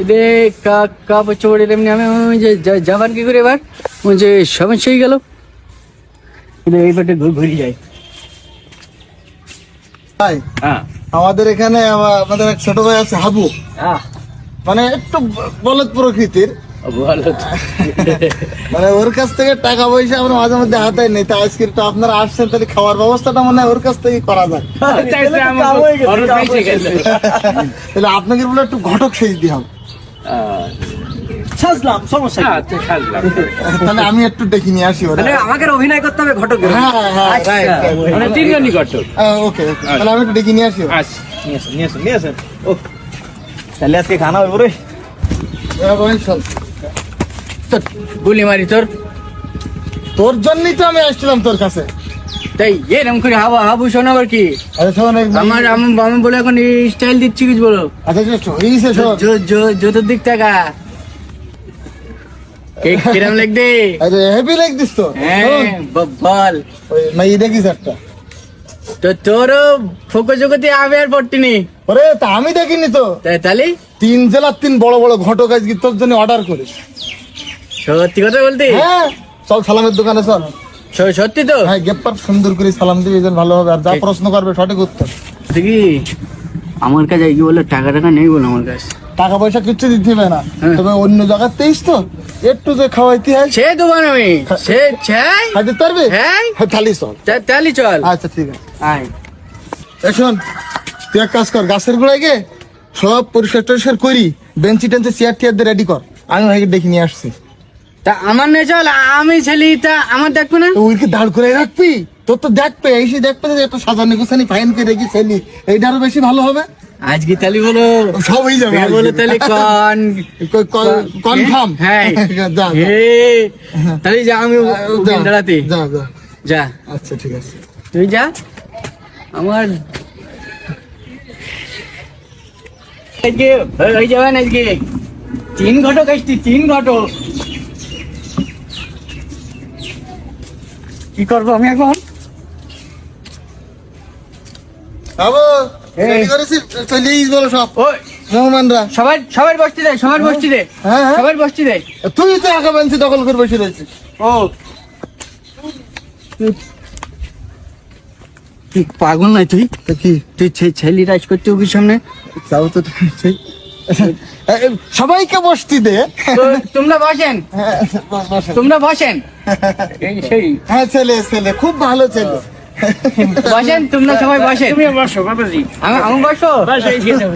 এদের কাপড় চোপড় এমনি আমি যে যাবার কি করে এবার যে সমস্যা হয়ে গেল এই বাটে ঘুরে যায়। ভাই হ্যাঁ আমাদের এখানে আমাদের এক ছোট ভাই আছে হাবু, মানে একটু বলদ প্রকৃতির, ভালো মানে ওর কাছ থেকে টাকা পয়সা আমরা মাঝে মধ্যে হাতাই নেই। তা আজকে তো আপনারা আসছেন, তাহলে খাওয়ার ব্যবস্থাটা মনে হয় ওর কাছ থেকে করা যায়। তাহলে আপনাকে বলে একটু ঘটক সেজ দিয়ে হবে। সাজলাম, সমস্যা কি? তাহলে আমি একটু ডেকে নিয়ে আসি ওরা। মানে আমাকে অভিনয় করতে হবে ঘটক। হ্যাঁ হ্যাঁ right, right. মানে তিনজনই করতো। ওকে তাহলে আমি একটু ডেকে নিয়ে আসি ওরা। আচ্ছা নিয়ে আসেন। ও তাহলে আজকে খানা হবে রে। রোহিত চল। তোর গুলি মারি তোর জন্যই তো আমি আসছিলাম তোর কাছে। তাই এরকম করে হাবু শোনা আবার কি আরে শোন আমার আমি বলে এখন স্টাইল দিচ্ছি কিছু বলো আচ্ছা হয়েছে শোন। জোতোর দিক টাকা কিরম লাগবে? আরে হেভি লাইক দিস তো। হ্যাঁ বল ওই মাই দেখিস একটা। তো তোরও ফোকো জগতে আবে আর পড়তিনি ওরে তা আমি দেখিনি তো। তাহলে 3 জেলার 3 বড় বড় ঘটক আজকে তোর জন্য অর্ডার করিস। সত্যি কথা বলতে? হ্যাঁ চল সালামের দোকানে চল। সত্যি তো? হ্যাঁ গেপ্পার সুন্দর করে সালাম দিবি, যেন ভালো হবে। আর যা প্রশ্ন করবে সঠিক উত্তর। দেখি আমার কাছে কি বলে টাকা নেই বলো আমার কাছে। টাকা পয়সা কিচ্ছু দিতে হবে না, হ্যাঁ। তবে অন্য জায়গার তেইশ তো একটু যে খাওয়াইতে হয় সে দোকান আমি সে চাই খাইতে পারবি। হ্যাঁ হ্যাঁ তাহলে চল। তাহলে চল। আচ্ছা ঠিক আছে। আয় শোন তুই এক কাজ কর, গাছের গোড়ায় গিয়ে সব পরিষ্কার টরিষ্কার করি, বেঞ্চি টেঞ্চি চেয়ার টিয়ার দিয়ে রেডি কর। আমি ভাইকে ডেকে নিয়ে আসছি। তা আমার নেই চল, আমি ছেলে তা আমার দেখবো না? তো ওইকে দাঁড় করে রাখবি, তোর তো দেখবে এসে দেখবে যে এত সাজানি গোছানি ফাইন করে রেখে ছেলি, এইটা আরো বেশি ভালো হবে। আজকে তালি বলো সব হয়ে যাবে বলো তাহলে কনফার্ম। হ্যাঁ যা তাহলে যা আমি দাঁড়াতে যা যা। যা আচ্ছা ঠিক আছে। তুই যা। আমার আজকে হয়ে যাবে না আজকে 3 ঘটক আসছি, 3 ঘটক। কি করবো আমি এখন? বাবু রেডি করেছিস? চলিস বলো সব ওই মেহমানরা। সবার বসতে দে, সবার বসতে দে, হ্যাঁ, হ্যাঁ। সবার বসতে দে। তুই তো একা বেঞ্চি দখল করে বসে রয়েছিস। ও তুই পাগল নাই? তুই তো কি তুই ছেলে রাজ করতে হবে সামনে। যাও তো ঠিক। সবাইকে বসতি দে। তো তোমরা বসেন, তোমরা বসেন। এই সেই হ্যাঁ ছেলে ছেলে খুব ভালো ছেলে। বসেন, তোমরা সবাই বসেন। তুমি বসো বাবাজি। আমি বসো। বাস হয়ে গেছে।